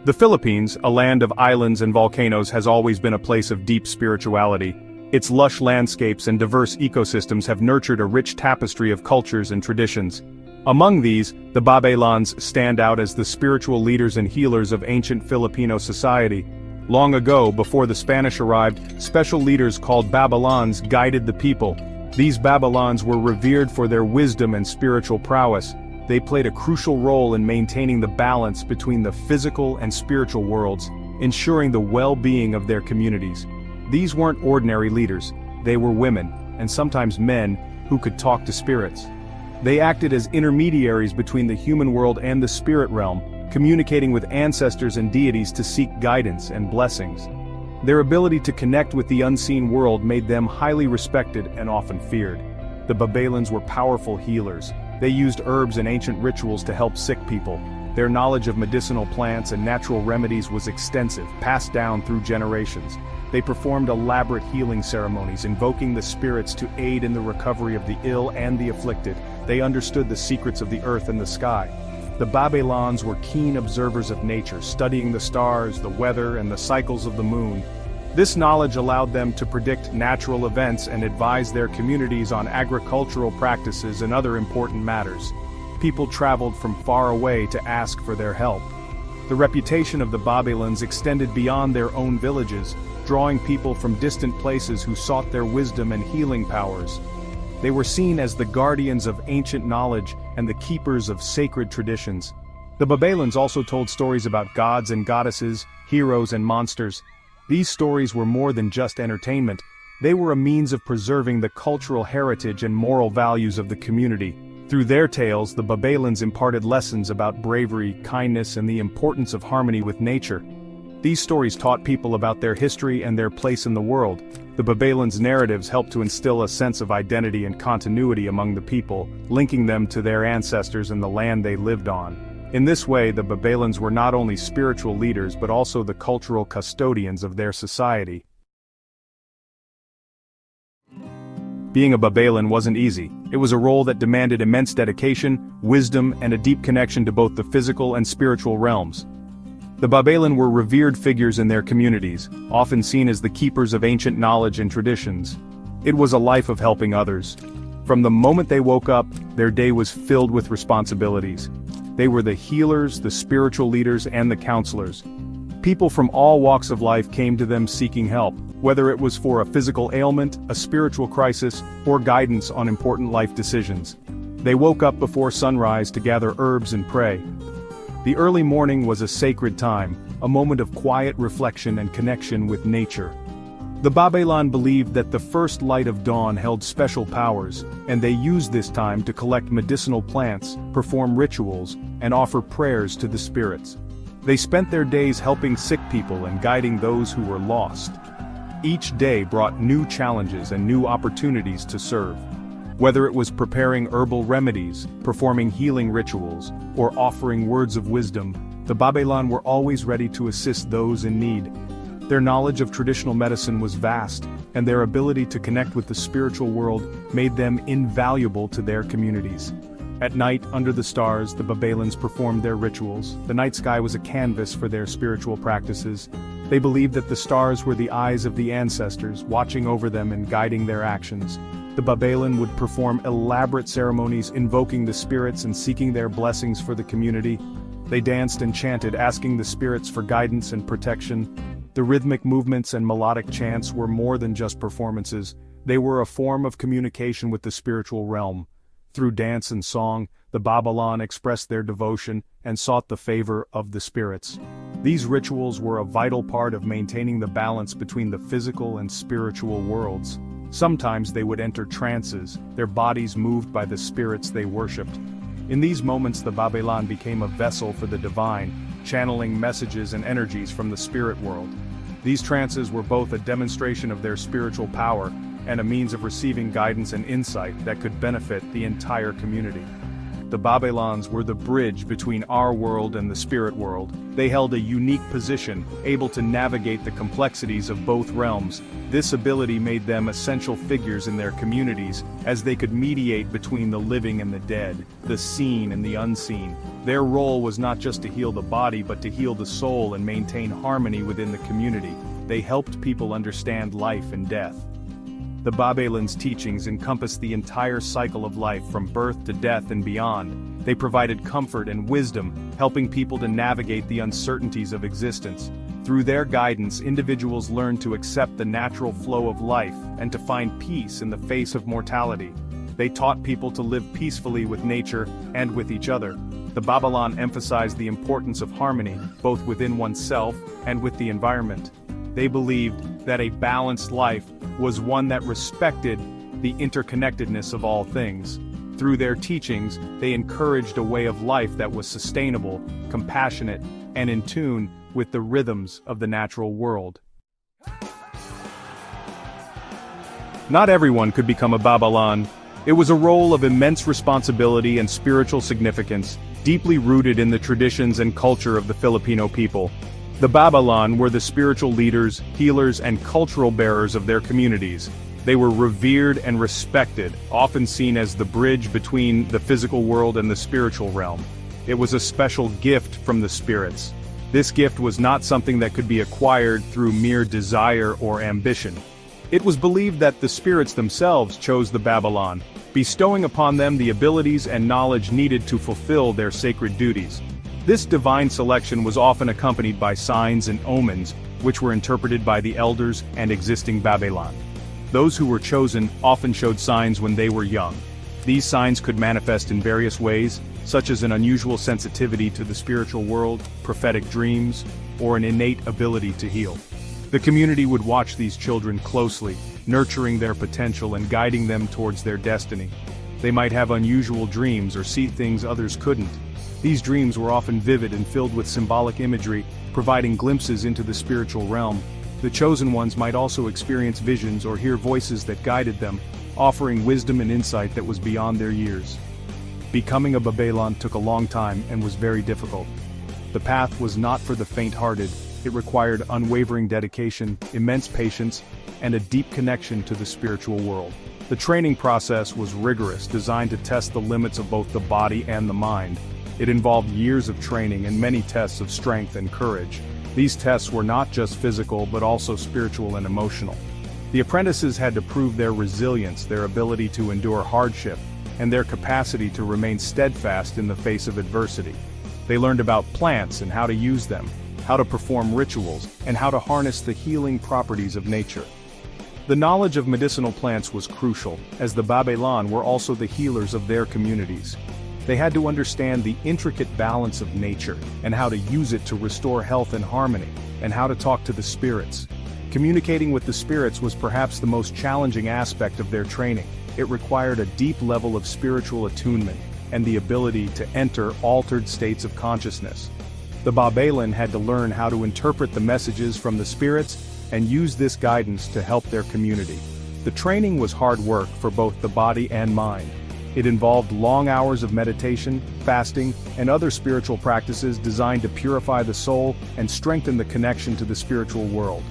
The Philippines, a land of islands and volcanoes, has always been a place of deep spirituality. Its lush landscapes and diverse ecosystems have nurtured a rich tapestry of cultures and traditions. Among these, the Babaylans stand out as the spiritual leaders and healers of ancient Filipino society. Long ago, before the Spanish arrived, special leaders called Babaylans guided the people. These Babaylans were revered for their wisdom and spiritual prowess. They played a crucial role in maintaining the balance between the physical and spiritual worlds, ensuring the well-being of their communities. These weren't ordinary leaders, they were women, and sometimes men, who could talk to spirits. They acted as intermediaries between the human world and the spirit realm, communicating with ancestors and deities to seek guidance and blessings. Their ability to connect with the unseen world made them highly respected and often feared. The Babaylans were powerful healers. They used herbs and ancient rituals to help sick people. Their knowledge of medicinal plants and natural remedies was extensive, passed down through generations. They performed elaborate healing ceremonies, invoking the spirits to aid in the recovery of the ill and the afflicted. They understood the secrets of the earth and the sky. The Babaylans were keen observers of nature, studying the stars, the weather, and the cycles of the moon. This knowledge allowed them to predict natural events and advise their communities on agricultural practices and other important matters. People traveled from far away to ask for their help. The reputation of the Babaylans extended beyond their own villages, drawing people from distant places who sought their wisdom and healing powers. They were seen as the guardians of ancient knowledge and the keepers of sacred traditions. The Babaylans also told stories about gods and goddesses, heroes and monsters. These stories were more than just entertainment. They were a means of preserving the cultural heritage and moral values of the community. Through their tales, the Babaylans imparted lessons about bravery, kindness, and the importance of harmony with nature. These stories taught people about their history and their place in the world. The Babaylans' narratives helped to instill a sense of identity and continuity among the people, linking them to their ancestors and the land they lived on. In this way, the Babaylans were not only spiritual leaders but also the cultural custodians of their society. Being a Babaylan wasn't easy. It was a role that demanded immense dedication, wisdom, and a deep connection to both the physical and spiritual realms. The Babaylan were revered figures in their communities, often seen as the keepers of ancient knowledge and traditions. It was a life of helping others. From the moment they woke up, their day was filled with responsibilities. They were the healers, the spiritual leaders, and the counselors. People from all walks of life came to them seeking help, whether it was for a physical ailment, a spiritual crisis, or guidance on important life decisions. They woke up before sunrise to gather herbs and pray. The early morning was a sacred time, a moment of quiet reflection and connection with nature. The Babaylan believed that the first light of dawn held special powers, and they used this time to collect medicinal plants, perform rituals, and offer prayers to the spirits. They spent their days helping sick people and guiding those who were lost. Each day brought new challenges and new opportunities to serve. Whether it was preparing herbal remedies, performing healing rituals, or offering words of wisdom, the Babaylan were always ready to assist those in need. Their knowledge of traditional medicine was vast, and their ability to connect with the spiritual world made them invaluable to their communities. At night, under the stars, the Babaylans performed their rituals. The night sky was a canvas for their spiritual practices. They believed that the stars were the eyes of the ancestors, watching over them and guiding their actions. The Babaylan would perform elaborate ceremonies invoking the spirits and seeking their blessings for the community. They danced and chanted, asking the spirits for guidance and protection. The rhythmic movements and melodic chants were more than just performances. They were a form of communication with the spiritual realm. Through dance and song, the Babaylan expressed their devotion and sought the favor of the spirits. These rituals were a vital part of maintaining the balance between the physical and spiritual worlds. Sometimes they would enter trances, their bodies moved by the spirits they worshipped. In these moments, the Babaylan became a vessel for the divine, channeling messages and energies from the spirit world. These trances were both a demonstration of their spiritual power and a means of receiving guidance and insight that could benefit the entire community. the Babaylans were the bridge between our world and the spirit world. They held a unique position, able to navigate the complexities of both realms. This ability made them essential figures in their communities, as they could mediate between the living and the dead, the seen and the unseen. Their role was not just to heal the body but to heal the soul and maintain harmony within the community. They helped people understand life and death. The Babaylan's teachings encompass the entire cycle of life from birth to death and beyond. They provided comfort and wisdom, helping people to navigate the uncertainties of existence. Through their guidance, individuals learned to accept the natural flow of life and to find peace in the face of mortality. They taught people to live peacefully with nature and with each other. The Babaylan emphasized the importance of harmony, both within oneself and with the environment. They believed that a balanced life was one that respected the interconnectedness of all things. Through their teachings, they encouraged a way of life that was sustainable, compassionate, and in tune with the rhythms of the natural world. Not everyone could become a Babaylan. It was a role of immense responsibility and spiritual significance, deeply rooted in the traditions and culture of the Filipino people. The Babaylan were the spiritual leaders, healers, and cultural bearers of their communities. They were revered and respected, often seen as the bridge between the physical world and the spiritual realm. It was a special gift from the spirits. This gift was not something that could be acquired through mere desire or ambition. It was believed that the spirits themselves chose the Babaylan, bestowing upon them the abilities and knowledge needed to fulfill their sacred duties. This divine selection was often accompanied by signs and omens, which were interpreted by the elders and existing Babaylan. Those who were chosen often showed signs when they were young. These signs could manifest in various ways, such as an unusual sensitivity to the spiritual world, prophetic dreams, or an innate ability to heal. The community would watch these children closely, nurturing their potential and guiding them towards their destiny. They might have unusual dreams or see things others couldn't. These dreams were often vivid and filled with symbolic imagery, providing glimpses into the spiritual realm. The chosen ones might also experience visions or hear voices that guided them, offering wisdom and insight that was beyond their years. Becoming a Babaylan took a long time and was very difficult. The path was not for the faint-hearted. It required unwavering dedication, immense patience, and a deep connection to the spiritual world. The training process was rigorous, designed to test the limits of both the body and the mind. It involved years of training and many tests of strength and courage. These tests were not just physical but also spiritual and emotional. The apprentices had to prove their resilience, their ability to endure hardship, and their capacity to remain steadfast in the face of adversity. They learned about plants and how to use them, how to perform rituals, and how to harness the healing properties of nature. The knowledge of medicinal plants was crucial, as the Babaylan were also the healers of their communities. They had to understand the intricate balance of nature, and how to use it to restore health and harmony, and how to talk to the spirits. Communicating with the spirits was perhaps the most challenging aspect of their training. It required a deep level of spiritual attunement, and the ability to enter altered states of consciousness. The Babaylan had to learn how to interpret the messages from the spirits, and use this guidance to help their community. The training was hard work for both the body and mind. It involved long hours of meditation, fasting, and other spiritual practices designed to purify the soul and strengthen the connection to the spiritual world.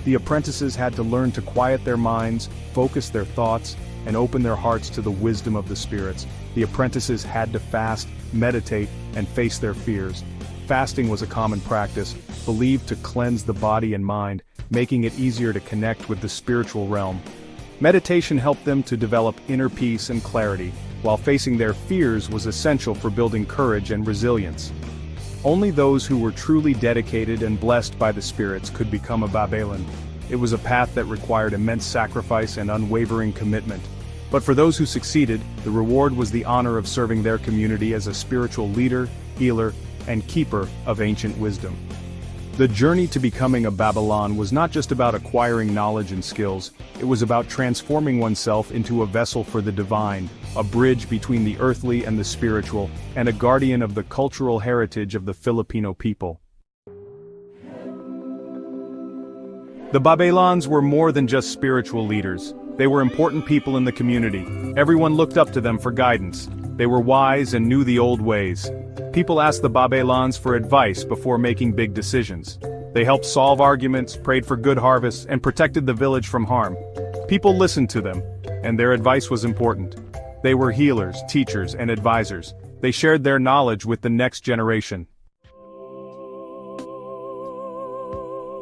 The apprentices had to learn to quiet their minds, focus their thoughts, and open their hearts to the wisdom of the spirits. The apprentices had to fast, meditate, and face their fears. Fasting was a common practice, believed to cleanse the body and mind, making it easier to connect with the spiritual realm. Meditation helped them to develop inner peace and clarity, while facing their fears was essential for building courage and resilience. Only those who were truly dedicated and blessed by the spirits could become a Babaylan. It was a path that required immense sacrifice and unwavering commitment. But for those who succeeded, the reward was the honor of serving their community as a spiritual leader, healer, and keeper of ancient wisdom. The journey to becoming a Babaylan was not just about acquiring knowledge and skills, it was about transforming oneself into a vessel for the divine, a bridge between the earthly and the spiritual, and a guardian of the cultural heritage of the Filipino people. The Babaylans were more than just spiritual leaders. They were important people in the community. Everyone looked up to them for guidance. They were wise and knew the old ways. People asked the Babaylans for advice before making big decisions. They helped solve arguments, prayed for good harvests, and protected the village from harm. People listened to them, and their advice was important. They were healers, teachers, and advisors. They shared their knowledge with the next generation.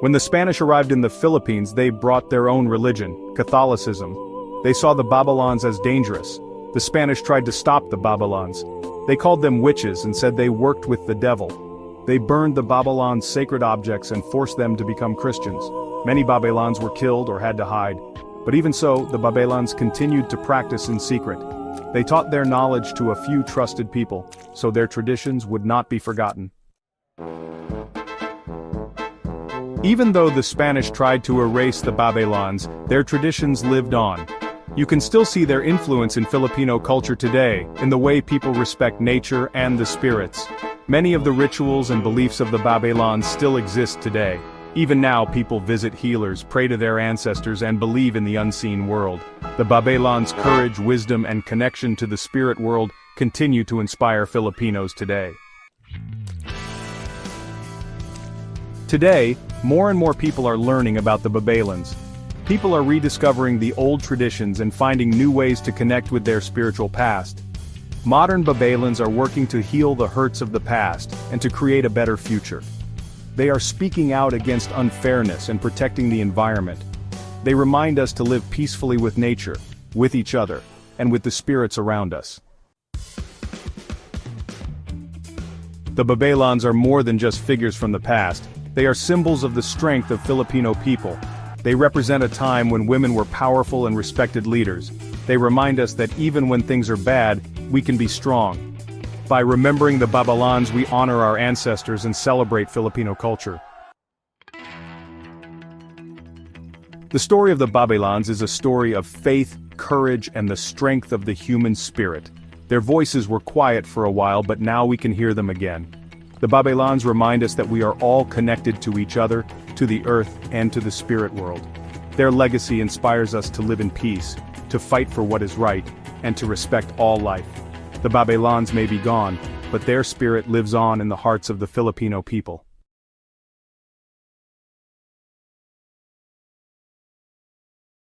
When the Spanish arrived in the Philippines, they brought their own religion, Catholicism. They saw the Babaylans as dangerous. The Spanish tried to stop the Babaylans. They called them witches and said they worked with the devil. They burned the Babaylans' sacred objects and forced them to become Christians. Many Babaylans were killed or had to hide. But even so, the Babaylans continued to practice in secret. They taught their knowledge to a few trusted people, so their traditions would not be forgotten. Even though the Spanish tried to erase the Babaylans, their traditions lived on. You can still see their influence in Filipino culture today, in the way people respect nature and the spirits. Many of the rituals and beliefs of the Babaylans still exist today. Even now, people visit healers, pray to their ancestors, and believe in the unseen world. The Babaylans' courage, wisdom, and connection to the spirit world continue to inspire Filipinos today. Today, more and more people are learning about the Babaylans. People are rediscovering the old traditions and finding new ways to connect with their spiritual past. Modern Babaylans are working to heal the hurts of the past and to create a better future. They are speaking out against unfairness and protecting the environment. They remind us to live peacefully with nature, with each other, and with the spirits around us. The Babaylans are more than just figures from the past. They are symbols of the strength of Filipino people. They represent a time when women were powerful and respected leaders. They remind us that even when things are bad, we can be strong. By remembering the Babaylans, we honor our ancestors and celebrate Filipino culture. The story of the Babaylans is a story of faith, courage, and the strength of the human spirit. Their voices were quiet for a while, but now we can hear them again. The Babaylans remind us that we are all connected to each other, to the earth, and to the spirit world. Their legacy inspires us to live in peace, to fight for what is right, and to respect all life. The Babaylans may be gone, but their spirit lives on in the hearts of the Filipino people.